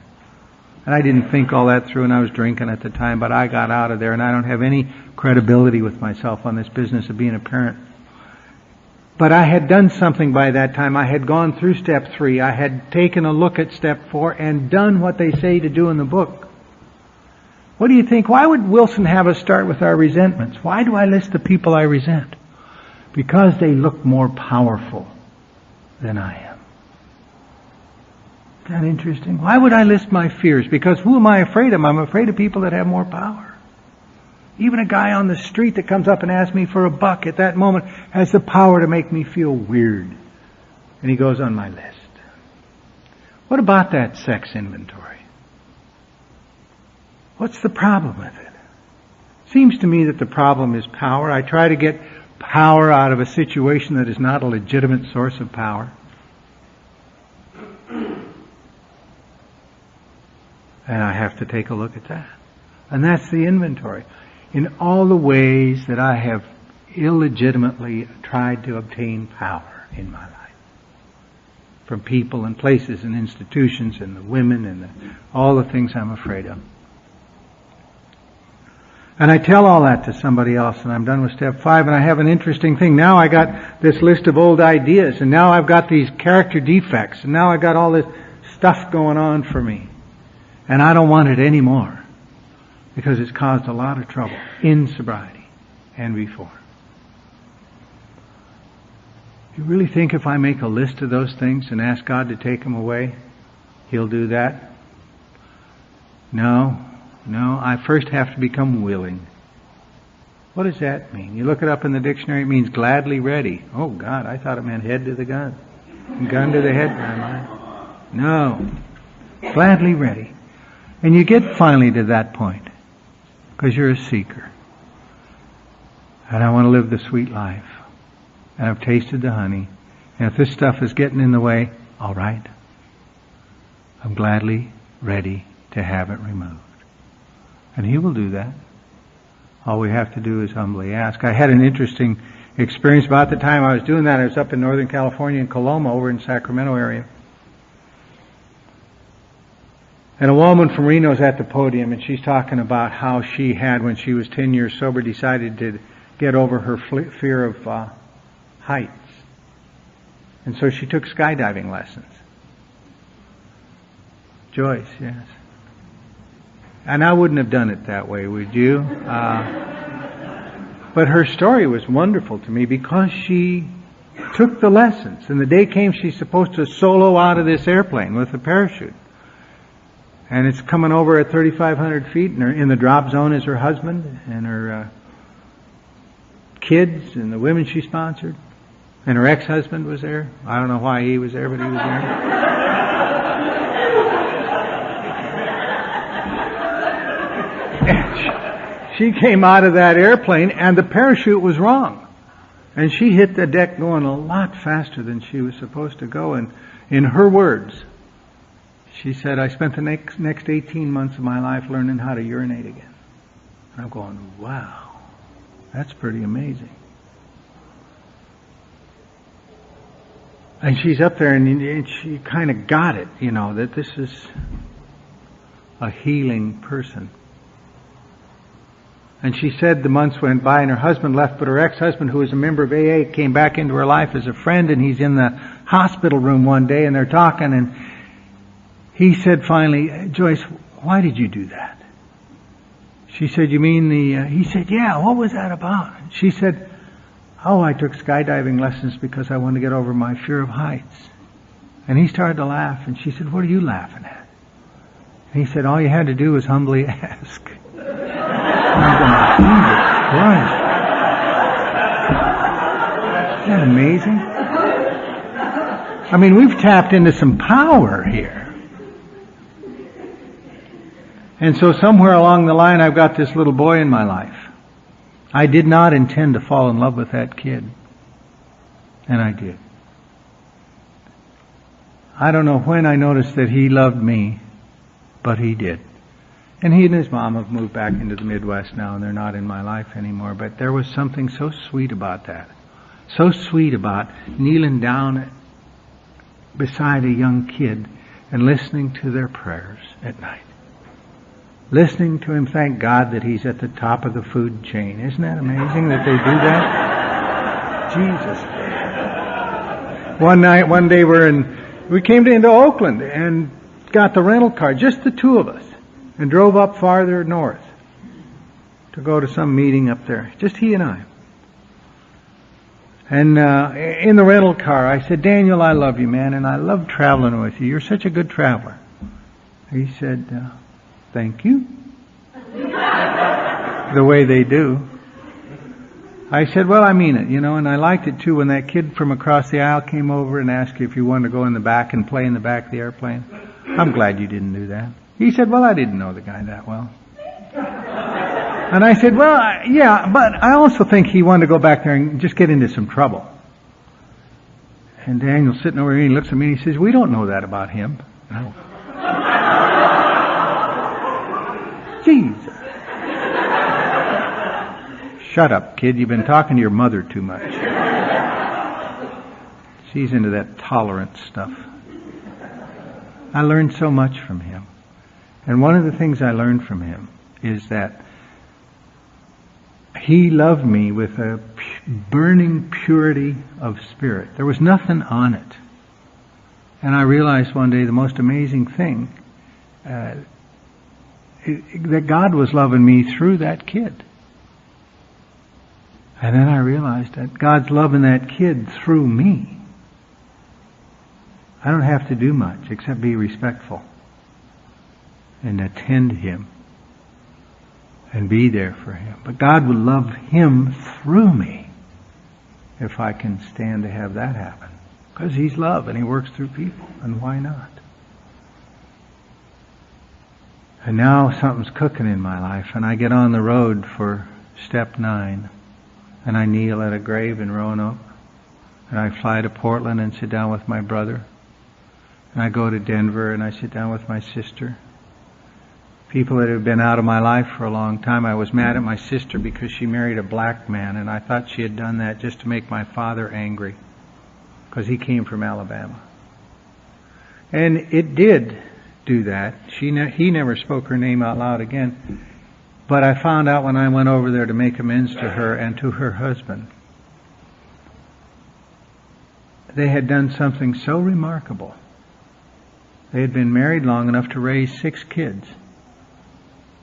And I didn't think all that through, and I was drinking at the time, but I got out of there, and I don't have any credibility with myself on this business of being a parent. But I had done something by that time. I had gone through step 3. I had taken a look at step 4 and done what they say to do in the book. What do you think? Why would Wilson have us start with our resentments? Why do I list the people I resent? Because they look more powerful than I am. Isn't that interesting? Why would I list my fears? Because who am I afraid of? I'm afraid of people that have more power. Even a guy on the street that comes up and asks me for $1 at that moment has the power to make me feel weird. And he goes on my list. What about that sex inventory? What's the problem with it? Seems to me that the problem is power. I try to get power out of a situation that is not a legitimate source of power. And I have to take a look at that. And that's the inventory. In all the ways that I have illegitimately tried to obtain power in my life. From people and places and institutions and the women and all the things I'm afraid of. And I tell all that to somebody else, and I'm done with step 5, and I have an interesting thing. Now I got this list of old ideas, and now I've got these character defects, and now I got all this stuff going on for me. And I don't want it anymore, because it's caused a lot of trouble in sobriety and before. You really think if I make a list of those things and ask God to take them away, He'll do that? No, I first have to become willing. What does that mean? You look it up in the dictionary, it means gladly ready. Oh God, I thought it meant head to the gun. Gun to the head, my mind. No, gladly ready. And you get finally to that point, because you're a seeker. And I want to live the sweet life. And I've tasted the honey. And if this stuff is getting in the way, all right. I'm gladly ready to have it removed. And He will do that. All we have to do is humbly ask. I had an interesting experience about the time I was doing that. I was up in Northern California in Coloma, over in Sacramento area. And a woman from Reno is at the podium, and she's talking about how she had, when she was 10 years sober, decided to get over her fear of heights. And so she took skydiving lessons. Joyce, yes. And I wouldn't have done it that way, would you? But her story was wonderful to me because she took the lessons. And the day came she's supposed to solo out of this airplane with a parachute. And it's coming over at 3,500 feet, and in the drop zone is her husband and her kids and the women she sponsored. And her ex-husband was there. I don't know why he was there, but he was there. And she came out of that airplane, and the parachute was wrong. And she hit the deck going a lot faster than she was supposed to go. And in her words, She said, I spent the next 18 months of my life learning how to urinate again. And I'm going, wow, that's pretty amazing. And she's up there and she kind of got it, that this is a healing person. And she said the months went by and her husband left, but her ex-husband, who was a member of AA, came back into her life as a friend, and he's in the hospital room one day and they're talking, and he said finally, Joyce, why did you do that? She said, you mean he said, yeah, what was that about? She said, I took skydiving lessons because I wanted to get over my fear of heights. And he started to laugh, and she said, what are you laughing at? And he said, all you had to do was humbly ask. I'm going, Jesus Christ. Isn't that amazing? I mean, we've tapped into some power here. And so somewhere along the line, I've got this little boy in my life. I did not intend to fall in love with that kid. And I did. I don't know when I noticed that he loved me, but he did. And he and his mom have moved back into the Midwest now, and they're not in my life anymore. But there was something so sweet about that. So sweet about kneeling down beside a young kid and listening to their prayers at night. Listening to him thank God that he's at the top of the food chain. Isn't that amazing that they do that? Jesus. One day we came into Oakland and got the rental car, just the two of us, and drove up farther north to go to some meeting up there. Just he and I. And in the rental car, I said, Daniel, I love you, man, and I love traveling with you. You're such a good traveler. He said, thank you. The way they do. I said, well, I mean it, and I liked it too when that kid from across the aisle came over and asked you if you wanted to go in the back and play in the back of the airplane. I'm glad you didn't do that. He said, well, I didn't know the guy that well. And I said, well, yeah, but I also think he wanted to go back there and just get into some trouble. And Daniel's sitting over here and he looks at me and he says, we don't know that about him. Jesus. Shut up, kid. You've been talking to your mother too much. She's into that tolerance stuff. I learned so much from him. And one of the things I learned from him is that he loved me with a burning purity of spirit. There was nothing on it. And I realized one day the most amazing thing, that God was loving me through that kid. And then I realized that God's loving that kid through me. I don't have to do much except be respectful and attend to him and be there for him. But God will love him through me if I can stand to have that happen. Because he's love and he works through people. And why not? And now something's cooking in my life, and I get on the road for step 9, and I kneel at a grave in Roanoke, and I fly to Portland and sit down with my brother, and I go to Denver and I sit down with my sister. People that have been out of my life for a long time. I was mad at my sister because she married a black man, and I thought she had done that just to make my father angry, because he came from Alabama. And it did do that. He never spoke her name out loud again. But I found out when I went over there to make amends to her and to her husband, they had done something so remarkable. They had been married long enough to raise 6 kids.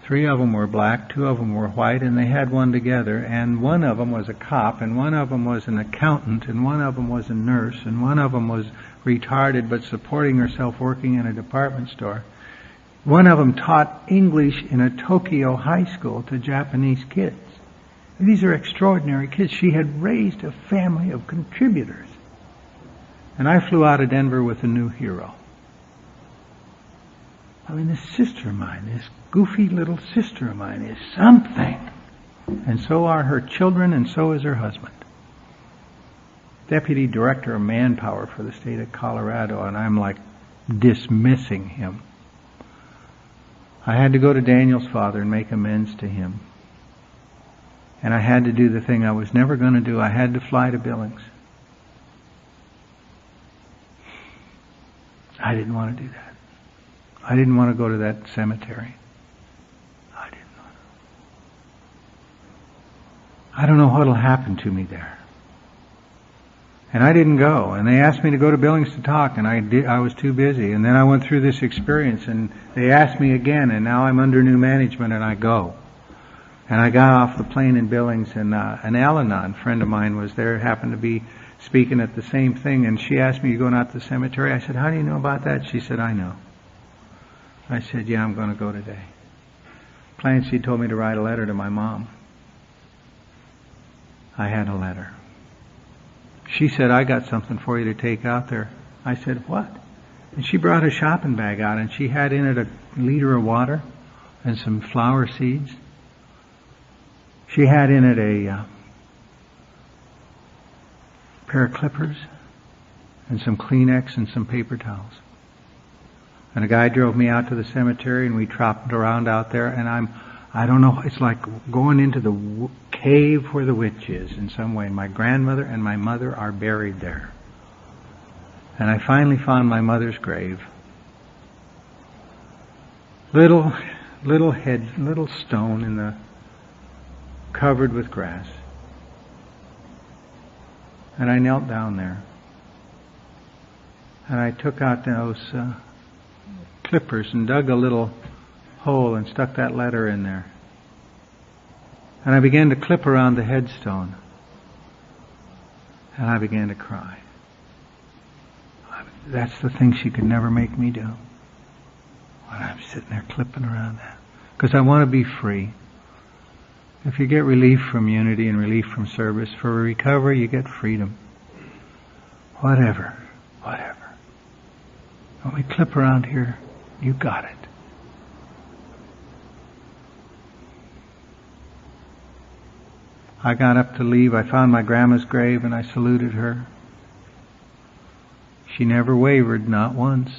3 of them were black, 2 of them were white, and they had one together. And one of them was a cop, and one of them was an accountant, and one of them was a nurse, and one of them was retarded but supporting herself working in a department store. One of them taught English in a Tokyo high school to Japanese kids. These are extraordinary kids. She had raised a family of contributors. And I flew out of Denver with a new hero. I mean, this sister of mine, this goofy little sister of mine is something. And so are her children, and so is her husband. Deputy Director of Manpower for the state of Colorado, and I'm like dismissing him. I had to go to Daniel's father and make amends to him. And I had to do the thing I was never going to do. I had to fly to Billings. I didn't want to do that. I didn't want to go to that cemetery. I didn't want to. I don't know what will happen to me there. And I didn't go. And they asked me to go to Billings to talk, and I was too busy. And then I went through this experience, and they asked me again, and now I'm under new management, and I go. And I got off the plane in Billings, and an Al-Anon friend of mine was there, happened to be speaking at the same thing, and she asked me, "You going out to the cemetery?" I said, "How do you know about that?" She said, "I know." I said, "Yeah, I'm going to go today." Clancy told me to write a letter to my mom. I had a letter. She said, "I got something for you to take out there." I said, "What?" And she brought a shopping bag out, and she had in it a liter of water and some flower seeds. She had in it a pair of clippers and some Kleenex and some paper towels. And a guy drove me out to the cemetery, and we tropped around out there, and I don't know, it's like going into the cave where the witch is in some way. My grandmother and my mother are buried there. And I finally found my mother's grave. Little stone in the, covered with grass. And I knelt down there. And I took out those clippers and dug a little hole and stuck that letter in there. And I began to clip around the headstone. And I began to cry. That's the thing she could never make me do. When I'm sitting there clipping around that. Because I want to be free. If you get relief from unity and relief from service, for recovery you get freedom. Whatever. When we clip around here, you got it. I got up to leave. I found my grandma's grave and I saluted her. She never wavered, not once.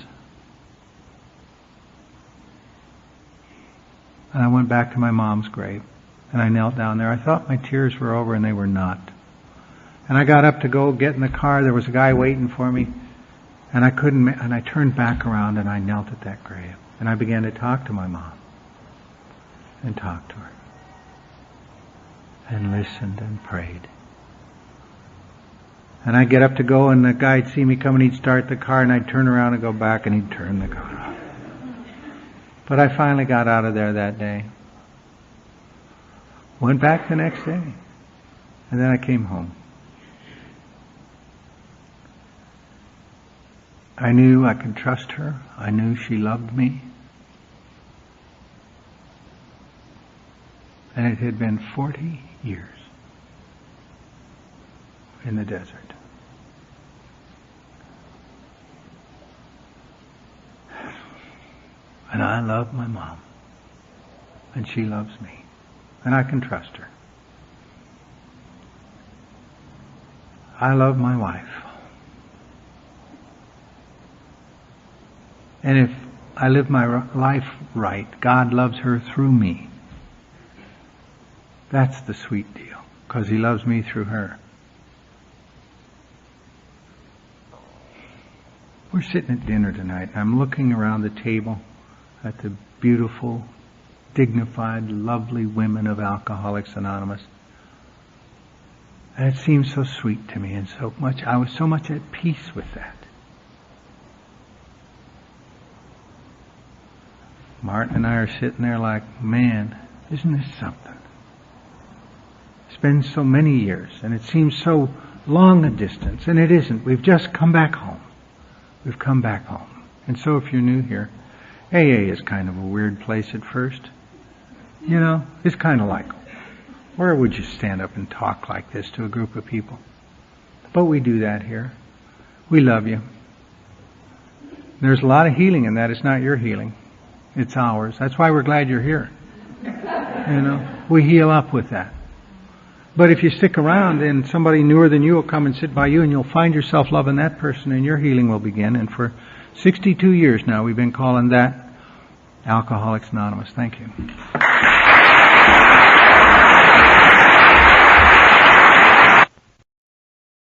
And I went back to my mom's grave and I knelt down there. I thought my tears were over and they were not. And I got up to go get in the car. There was a guy waiting for me. And I couldn't, and I turned back around and I knelt at that grave. And I began to talk to my mom. And talked to her. And listened and prayed. And I'd get up to go, and the guy'd see me coming, he'd start the car, and I'd turn around and go back, and he'd turn the car off. But I finally got out of there that day. Went back the next day. And then I came home. I knew I could trust her. I knew she loved me. And it had been 40 years in the desert. And I love my mom. And she loves me. And I can trust her. I love my wife. And if I live my life right, God loves her through me. That's the sweet deal, because He loves me through her. We're sitting at dinner tonight. I'm looking around the table at the beautiful, dignified, lovely women of Alcoholics Anonymous. And it seems so sweet to me, and so much, I was so much at peace with that. Martin and I are sitting there like, man, isn't this something? It's been so many years, and it seems so long a distance, and it isn't. We've just come back home. We've come back home. And so if you're new here, AA is kind of a weird place at first. You know, it's kind of like, where would you stand up and talk like this to a group of people? But we do that here. We love you. There's a lot of healing in that. It's not your healing. It's ours. That's why we're glad you're here. You know, we heal up with that. But if you stick around, then somebody newer than you will come and sit by you, and you'll find yourself loving that person, and your healing will begin. And for 62 years now we've been calling that Alcoholics Anonymous. Thank you.